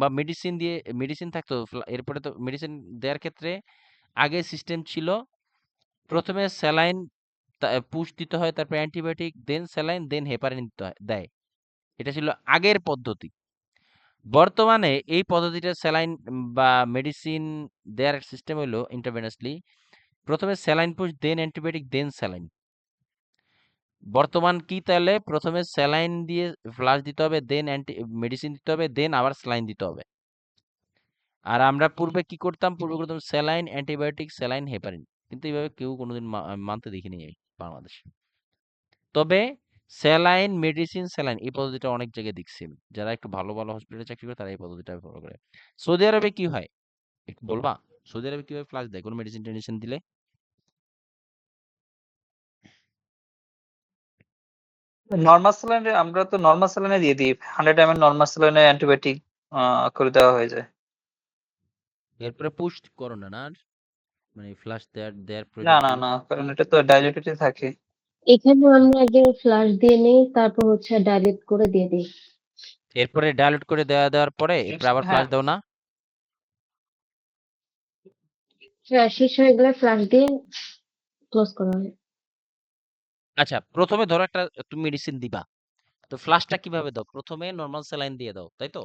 বা মেডিসিন থাকতো, এরপরে তো মেডিসিন দেওয়ার ক্ষেত্রে আগে সিস্টেম ছিল প্রথমে স্যালাইন পুশ দিতে হয়, তারপর অ্যান্টিবায়োটিক, দেন স্যালাইন, দেন হেপারিন দেয়। এটা ছিল আগের পদ্ধতি। বর্তমানে এই পদ্ধতিটা স্যালাইন বা মেডিসিন দেওয়ার সিস্টেম হলো ইন্টারভেনাসলি, প্রথমে স্যালাইন পুশ, দেন অ্যান্টিবায়োটিক, দেন স্যালাইন। বর্তমান কি তাহলে প্রথমে স্যালাইন দিয়ে ফ্লাশ দিতে হবে, দেন মেডিসিন দিতে হবে, দেন আবার স্যালাইন দিতে হবে। আর আমরা পূর্বে কি করতাম? পূর্বে করতাম স্যালাইন, অ্যান্টিবায়োটিক, স্যালাইন, হেপারিন। কিন্তু এইভাবে কেউ কোনোদিন মানতে দেখিনি আমি বাংলাদেশে। তবে স্যালাইন, মেডিসিন, স্যালাইন এই পদ্ধতিটা অনেক জায়গায় দেখছি আমি। যারা একটু ভালো ভালো হসপিটালে চাকরি করে তারা এই পদ্ধতিটা ফলো করে। সৌদি আরবে কি হয় একটু বলবা? সৌদি আরবে কিভাবে ফ্লাশ দেয় কোনো মেডিসিন টেডিসিন দিলে? নর্মাল স্যালাইনে আমরা তো নর্মাল স্যালাইনে দিয়ে দিই 100 ml নর্মাল স্যালাইনে অ্যান্টিবায়োটিক করে দেওয়া হয়ে যায়। এরপরে পুশ করো না, না আর? মানে ফ্লাশ দেওয়ার না প্রয়োজন না পড়লে? না, কারণ এটা তো ডাইলেটেডই থাকে। এখানে আমরা আগে ফ্লাশ দিয়ে নেই, তারপর হচ্ছে ডাইলেট করে দিয়ে দিই। এরপরে ডাইলুট করে দেওয়ার পরে এরপরে আবার ফ্লাশ হ্যাঁ, দাও না? শেষ হয়ে গেলে ফ্লাশ দিয়ে ক্লোজ করা হয়। আচ্ছা, প্রথমে ধরো একটা তুমি মেডিসিন দিবা, তো ফ্লাশটা কিভাবে দাও? প্রথমে নরমাল স্যালাইন দিয়ে দাও, তাই তো?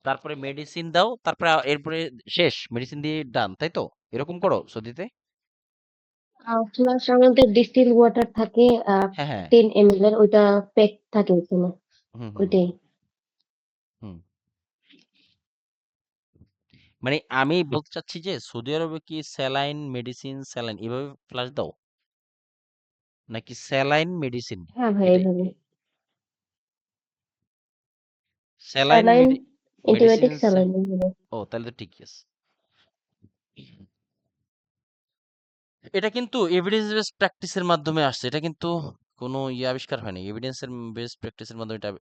তারপরে মেডিসিন দাও, তারপরে এরপরে শেষ মেডিসিন দিয়ে ডান, তাই তো? এরকম করো সৌদিতে? ফ্লাশ আমাদের ডিস্টিল ওয়াটার থাকে হ্যাঁ, হ্যাঁ। 10 ml এর, ওইটা প্যাক থাকে ওখানে, হুম, হুম, ওইটাই। হুম। মানে আমি বলতে চাচ্ছি যে সৌদি আরবে কি স্যালাইন, মেডিসিন, স্যালাইন এভাবে ফ্লাশ দাও? নাকি স্যালাইন, মেডিসিন হ্যাঁ ভাই, এটাই? এইভাবে saline, saline, medicine, antibiotic, saline এইভাবে। ও তাহলে তো ঠিকই আছে। এটা কিন্তু এভিডেন্স বেসড প্র্যাকটিসের মাধ্যমে আসছে। এটা কিন্তু কোনো আবিষ্কার হয়নি। এভিডেন্সের বেসড প্র্যাকটিসের মাধ্যমে এটা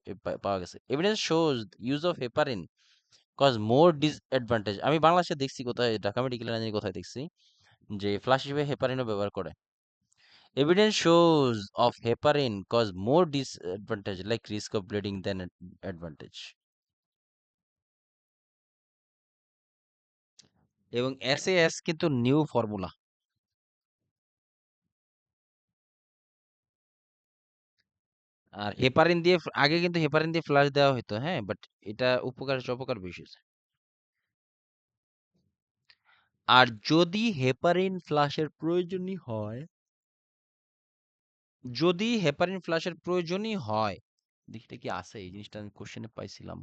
পাওয়া গেছে। Evidence shows use of heparin cause more disadvantage. আমি বাংলাদেশে দেখছি কোথায়, ঢাকা মেডিকেলে না জানি কোথায় দেখছি যে ফ্লাশ হিসেবে হেপারিনও ব্যবহার করে। Evidence shows of heparin cause more disadvantage like risk of bleeding then advantage. এবং SAS কিন্তু নিউ ফর্মুলা। আর হেপারিন দিয়ে আগে কিন্তু হেপারিন দিয়ে ফ্লাশ দেওয়া হতো, হ্যাঁ, বাট এটা উপকার অপকার বেশি আছে। আর যদি হেপারিন ফ্লাশের প্রয়োজনই হয়, যদি হেপারিন ফ্লাশের প্রয়োজনই হয়, দেখি এটা কি আছে, এই জিনিসটা আমি কোশ্চেনে পাইছিলাম।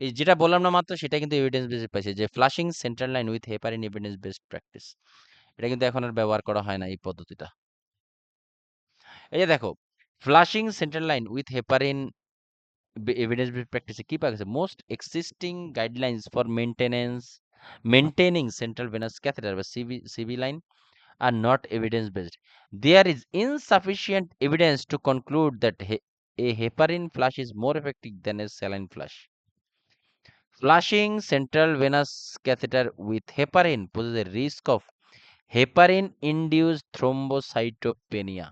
এই যেটা বললাম না মাত্র, সেটা কিন্তু এভিডেন্স বেসড পাইছে, যে flushing central line with heparin evidence based practice. এটা কিন্তু এখন আর ব্যবহার করা হয় না এই পদ্ধতিটা। এই যে দেখো, flushing central line with heparin evidence based প্র্যাকটিসে কি পাওয়া গেছে, most existing guidelines for maintaining central venous catheter বা CV line are not evidence based. There is insufficient evidence to conclude that a heparin flush is more effective than a saline flush. Flushing central venous catheter with heparin poses a risk of heparin induced thrombocytopenia.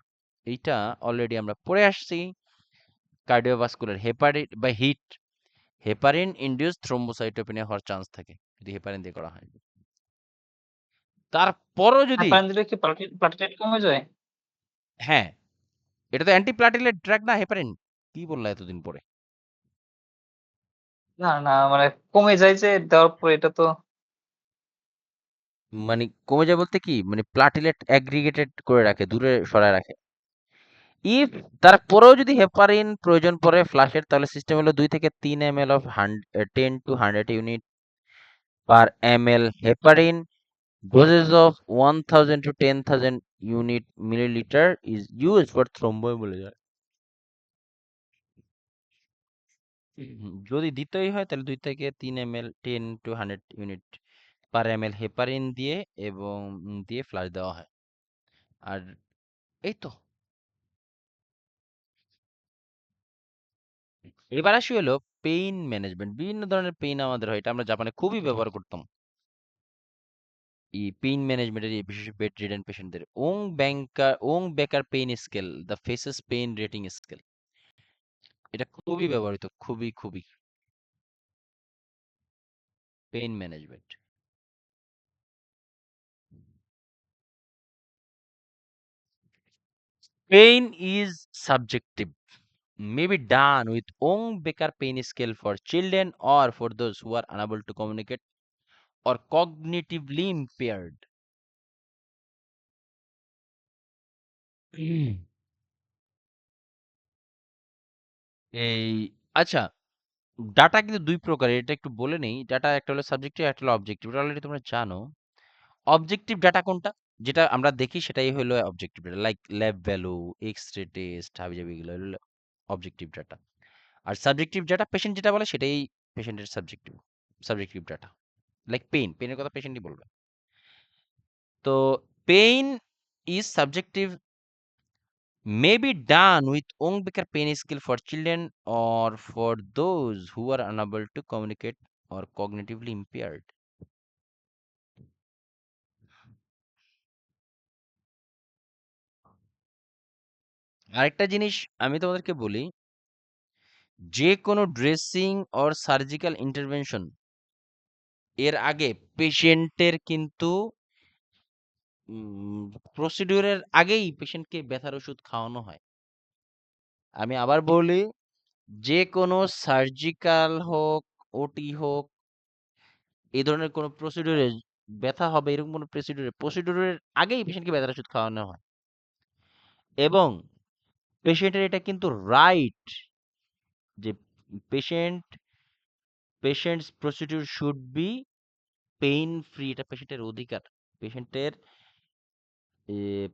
এটা already আমরা পড়ে আসছি, cardiovascular heparin বা hit, heparin induced thrombocytopenia হওয়ার chance থাকে যদি heparin দিয়ে করা হয়। তারপরও যদি হেপারিন দিলে কি প্লাটেলেট কমে যায়? হ্যাঁ, এটা তো অ্যান্টিপ্লাটিলেট ড্রাগ না হেপারিন, কি বললা এতদিন পরে? না মানে কমে যায় যে দেওয়ার পরে, এটা তো মানে কমে যায় বলতে কি, মানে প্লাটিলেট অ্যাগ্রিগেটেড করে রাখে, দূরে সরায় রাখে। ইফ তারপরেও যদি হেপারিন প্রয়োজন পড়ে ফ্লাশের, তাহলে সিস্টেম হলো 2 থেকে 3 ml of 10 to 100 unit per ml heparin, doses of 1000 to 10,000 unit milliliter is used for thromboembolism. যদি দিতেই হয় তাহলে 2 থেকে 3 ml 10 to 100 unit per ml heparin দিয়ে এবং দিয়ে ফ্লাশ দেওয়া হয়। আর এই তো, এবার আসি হলো পেইন ম্যানেজমেন্ট। বিভিন্ন ধরনের পেইন আমাদের হয়, এটা আমরা জাপানে খুবই ব্যবহার করতাম। এই পেইন ম্যানেজমেন্টের, বিশেষ বেড রিডেন পেশেন্টদের, ওং বেকার pain scale, the faces pain rating scale, এটা খুবই ব্যবহৃত, খুবই খুবই pain management. Pain is subjective, may be done with Ong Becker pain scale for children or for those who are unable to communicate or cognitively impaired. এই আচ্ছা, data কিন্তু দুই প্রকারের, এটা একটু বলে নেই। ডাটা একটা হলো সাবজেক্টিভ, একটা হলো অবজেক্টিভ। এটা অলরেডি তোমরা জানো। অবজেক্টিভ ডাটা কোনটা, যেটা আমরা দেখি সেটাই হলো objective data, like lab value, X-ray test, হাবিজাবি, এগুলো হলো অবজেক্টিভ ডাটা। আর সাবজেক্টিভ ডাটা পেশেন্ট যেটা বলে সেটাই পেশেন্টের সাবজেক্টিভ ডাটা। লাইক পেইনের কথা পেশেন্টই বলবে। তো pain is subjective, may be done with Ong Becker pain scale for children or for those who are unable to communicate or cognitively impaired. আরেকটা জিনিস আমি তোমাদেরকে বলি, যে কোনো ড্রেসিং অর সার্জিক্যাল ইন্টারভেনশন এর আগে পেশেন্টের কিন্তু প্রসিডিউরের আগেই পেশেন্টকে ব্যথার ওষুধ খাওয়ানো হয়। আমি আবার বলি, যে কোনো সার্জিক্যাল হোক, ওটি হোক, এই ধরনের কোনো প্রসিডিউরে ব্যথা হবে, এরকম কোনো প্রসিডিউরের আগেই পেশেন্টকে ব্যথার ওষুধ খাওয়ানো হয়। এবং পেশেন্টের এটা কিন্তু রাইট, যে patients procedure should be pain free, এটা পেশেন্টের অধিকার। পেশেন্টের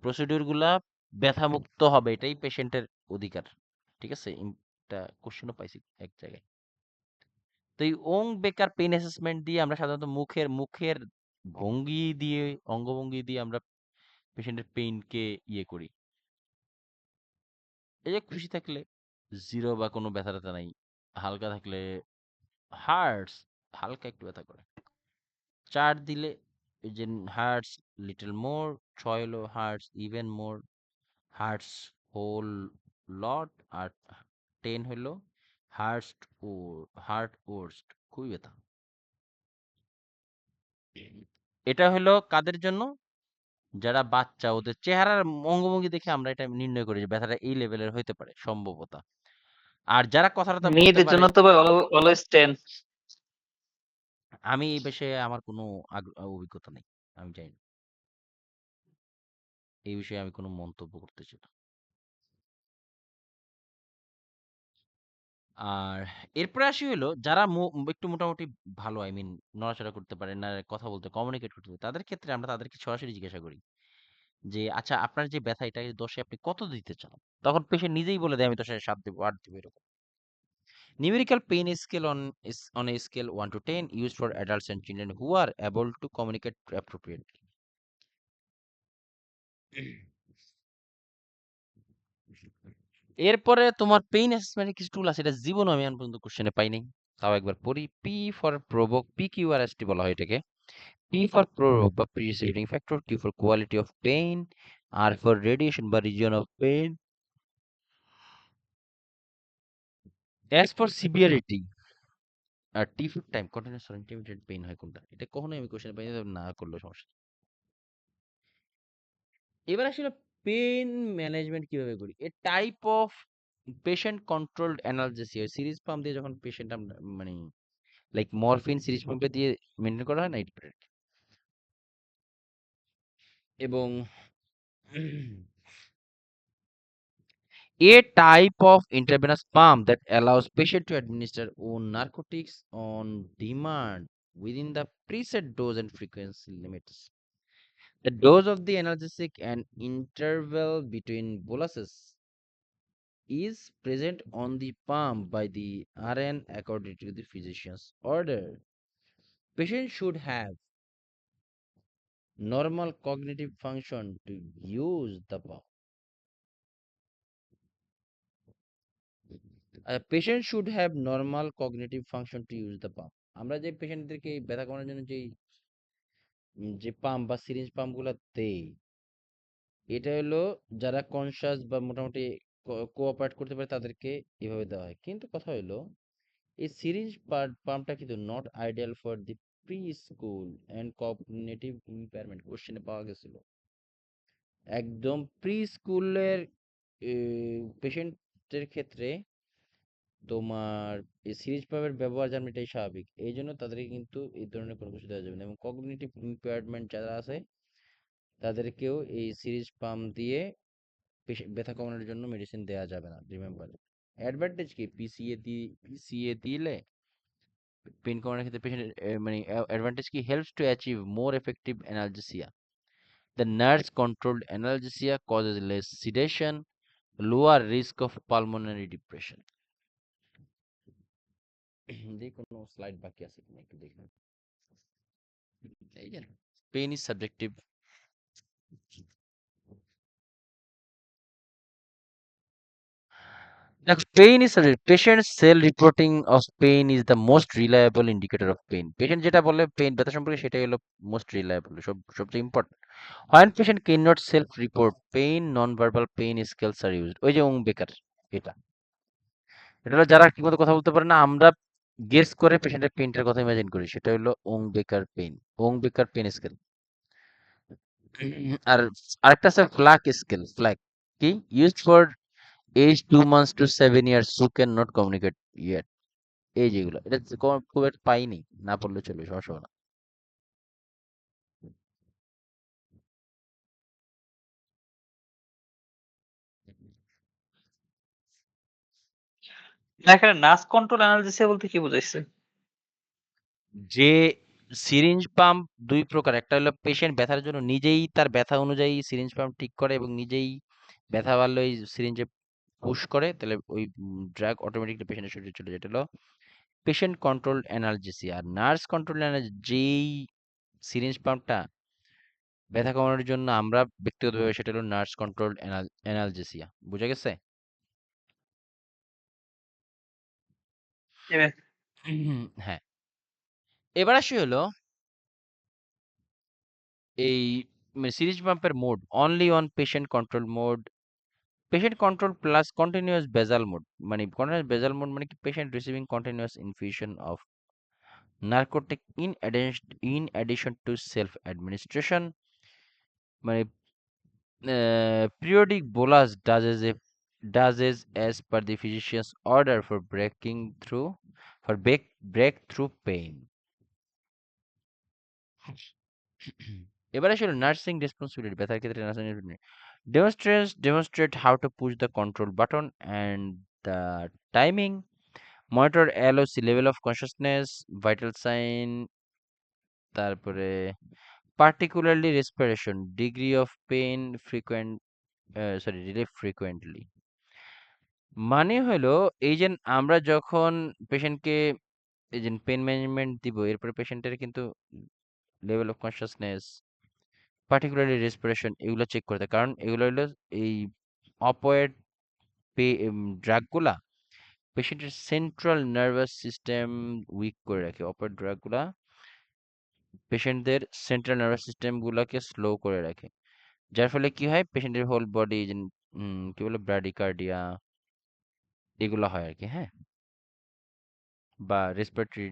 প্রসিডিউর গুলা ব্যথামুক্ত হবে, এটাই পেশেন্টের অধিকার। ঠিক আছে, এটা কোশ্চেনও পাইছি এক জায়গায়। তো এই ওং বেকার পেইন অ্যাসেসমেন্ট দিয়ে আমরা সাধারণত মুখের ভঙ্গি দিয়ে, অঙ্গভঙ্গি দিয়ে আমরা পেশেন্টের পেইনকে ইয়ে করি। এই যে খুশি থাকলে 0 বা কোনো ব্যথা ট্যাথা নাই, হালকা থাকলে হার্টস হালকা একটু ব্যথা করে, 4 দিলে এই যে হার্টস লিটল মোর, 6 হলো hurts even more, hurts whole lot, আর 10 হলো হার্ট ওর্স্ট, খুবই ব্যথা। এটা হলো কাদের জন্য, যারা বাচ্চা, ওদের চেহারার অঙ্গভঙ্গি দেখে আমরা এটা নির্ণয় করি যে ব্যথাটা এই লেভেলের হইতে পারে সম্ভবতা। আর যারা কথাবার্তা বলতে মেয়েদের পারে, জন্য তো ভাই অলওয়েজ 10। আমি এই বিষয়ে আমার কোনো অভিজ্ঞতা নেই, আমি জানি না, এই বিষয়ে আমি কোনো মন্তব্য করতে চাই না। আর এরপরে আসি হলো যারা একটু মোটামুটি ভালো আই মিন নড়াচড়া করতে পারে না, কথা বলতে কমিউনিকেট করতে পারে, তাদের ক্ষেত্রে আমরা তাদেরকে সরাসরি জিজ্ঞাসা করি যে আচ্ছা আপনার যে ব্যথা এটা 10-এ আপনি কত দিতে চান? তখন পেশেন্ট নিজেই বলে দেয় আমি 10-এ 7 দেবো, 8 দেবো এরকম। Numerical pain scale is on a scale 1 to 10 used for adults and children who are able to communicate appropriately. এরপরে তোমার পেইন অ্যাসেসমেন্টের কিছু টুল আছে, এটা জীবনে আমি এখন পর্যন্ত কোশ্চেনে পাই নাই। তাও একবার পড়ি। পি ফর প্রভোক, PQRST বলা হয় এটাকে। P for provoke বা precipitating factor, Q for quality of pain, R for radiation বা region of pain, S for severity, R T for time, continuous or intermittent pain হয় কোনটা? এটা কখনোই আমি কোশ্চেনে পাই না, তবে না করলেও সমস্যা নেই। এবার আসলে পেইন ম্যানেজমেন্ট কিভাবে করি? A type of patient controlled analgesia, syringe pump দিয়ে যখন পেশেন্ট আমরা মানে লাইক মরফিন সিরিজ পাম্পে দিয়ে মেনটেন করা হয় না এটা করে। এবং a type of intravenous pump that allows patient to administer own narcotics on demand within the preset dose and frequency limits. The dose of the analgesic and interval between boluses is present on the pump by the RN according to the physician's order. Patient should have normal cognitive function to use the pump. A patient should have normal cognitive function to use the pump. আমরা যে পেশেন্টদেরকে ব্যথা কমানোর জন্য যে pump বা syringe pump গুলা দেই, এটা হলো যারা কনসাস বা মোটামুটি কোঅপারেট করতে পারে তাদেরকে এভাবে দেওয়া হয়। কিন্তু কথা হলো এই সিরিঞ্জ পাম্পটা কিন্তু not ideal for the pre school and cognitive impairment কোশ্চেনে পাওয়া গেছিল। একদম প্রি স্কুলের পেশেন্টের ক্ষেত্রে তোমার এই সিরিজ পাম্পের ব্যবহার জানবে এটাই স্বাভাবিক, এই জন্য তাদেরকে কিন্তু এই ধরনের কোনো কিছু দেওয়া যাবে না। এবং কগনিটিভ ইম্পেয়ারমেন্ট যারা আছে তাদেরকেও এই সিরিজ পাম্প দিয়ে ব্যথা কমানোর জন্য মেডিসিন দেওয়া যাবে না। রিমেম্বার অ্যাডভান্টেজ কি, পিসিএ দিলে পেন কমানোর ক্ষেত্রে পেশেন্ট মানে অ্যাডভান্টেজ কি, helps to achieve more effective analgesia. The nurse controlled analgesia causes less sedation, lower risk of pulmonary depression. দেখি কোনো স্লাইড বাকি আছে কিনা একটু দেখুন। এই যে pain is subjective. Like pain is subjective. Patient's self-reporting of pain is the most reliable indicator of pain. Patient যেটা বলে পেইন ব্যথা সম্পর্কে সেটাই হলো মোস্ট রিলায়েবল, সবচেয়ে important. When patient cannot self-report pain, non-verbal pain scales are used. ওই যে বেকার, এটা এটা হলো যারা ঠিকমতো কথা বলতে পারে না, আমরা গেস করে পেশেন্টের পেইনটার কথা ইমাজিন করি, সেটা হলো বেকার পেইন, বেকার পেইন স্কেল। আর আরেকটা আছে ফ্ল্যাক স্কেল। ফ্ল্যাক কি, used for age 2 months to 7 years who cannot communicate yet. এই যেগুলো এটা খুব একটা পাইনি, না পড়লে চলবে, সমস্যা হবে না। না, এখানে নার্স কন্ট্রোল অ্যানালজেসিয়া বলতে কি বুঝাইছে? যে সিরিঞ্জ পাম্প দুই প্রকার, একটা হলো পেশেন্ট ব্যথার জন্য নিজেই তার ব্যথা অনুযায়ী সিরিঞ্জ পাম্প ঠিক করে এবং নিজেই ব্যথা বাড়লে ওই সিরিঞ্জে পুশ করে, তাহলে ওই ড্রাগ অটোমেটিকলি পেশেন্টের শরীরে চলে যায়। এটা হলো পেশেন্ট কন্ট্রোল অ্যানালজেসিয়া। আর নার্স কন্ট্রোল যেই সিরিঞ্জ পাম্পটা ব্যথা কমানোর জন্য আমরা ব্যক্তিগতভাবে, সেটা হলো নার্স কন্ট্রোল অ্যানালজেসিয়া। বুঝা গেছে? হ্যাঁ, এবার আসি হলো এই সিরিজ পাম্পের mode. Only on patient control mode, patient control plus continuous বেজাল মোড। মানে কন্টিনিউয়াস বেজাল মোড মানে কি, patient receiving continuous infusion of narcotic in addition to self administration. মানে periodic bolus doses as per the physician's order for breakthrough pain. এবার আসলে nursing responsibility, ব্যথার ক্ষেত্রে nursing demonstrate how to push the control button and the timing, monitor LOC, level of consciousness, vital sign, তারপরে particularly respiration, degree of pain, frequent relief frequently. মানে হলো এই যে আমরা যখন পেশেন্টকে এই যে পেন ম্যানেজমেন্ট দিব, এরপরে পেশেন্টের কিন্তু level of consciousness, particularly respiration এগুলো চেক করতে, কারণ এগুলো হলো এই অপয়েড ড্রাগগুলা পেশেন্টের সেন্ট্রাল নার্ভাস সিস্টেম উইক করে রাখে। অপয়েড ড্রাগগুলা পেশেন্টদের সেন্ট্রাল নার্ভাস সিস্টেম গুলাকে স্লো করে রাখে, যার ফলে কি হয় পেশেন্টের হোল বডি কি বলে ব্র্যাডিকার্ডিয়া এগুলো হয় আর কি, হ্যাঁ, বা রেসপিরেটরি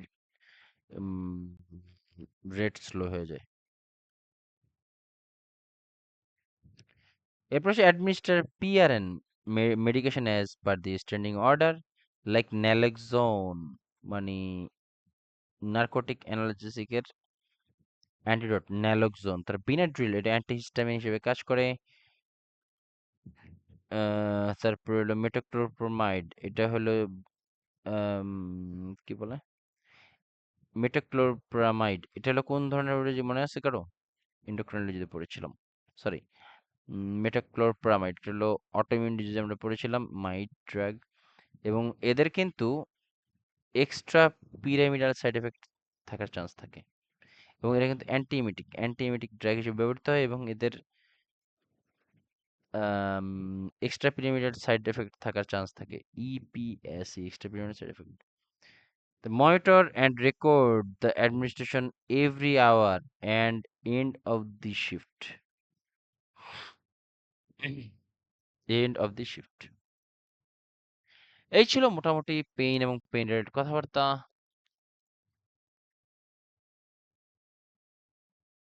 রেট স্লো হয়ে যায়। এরপর সে administer PRN medication as per the standing order, like naloxone, মানে নার্কোটিক অ্যানালজেসিকের অ্যান্টিডোট ন্যালোক্সোন। তার বিনাড্রিল, এটা অ্যান্টিহিস্টামিন হিসেবে কাজ করে। তারপর হলো মেটোক্লোপ্রোমাইড, এটা হলো কি বলে মেটোক্লোপ্রামাইড, এটা হলো কোন ধরনের ওষুধ মনে আছে কারো? এন্ডোক্রাইনোলজিতে পড়েছিলাম, সরি। মেটোক্লোপ্রামাইড এটা হলো অটোইমিউন ডিজিজ আমরা পড়েছিলাম, মাইড ড্রাগ। এবং এদের কিন্তু এক্সট্রা পিরামিডাল সাইড এফেক্ট থাকার চান্স থাকে, এবং এরা কিন্তু অ্যান্টিএমিটিক ড্রাগ হিসেবে ব্যবহৃত হয়, এবং এদের এক্সট্রা পিরামিডাল সাইড এফেক্ট থাকার চান্স থাকে, EPSE, extra pyramidal side effect. The monitor and record the administration every hour and end of the shift. End of the shift. এই ছিল মোটামুটি পেইন এবং পেইন রিলেটেড কথাবার্তা।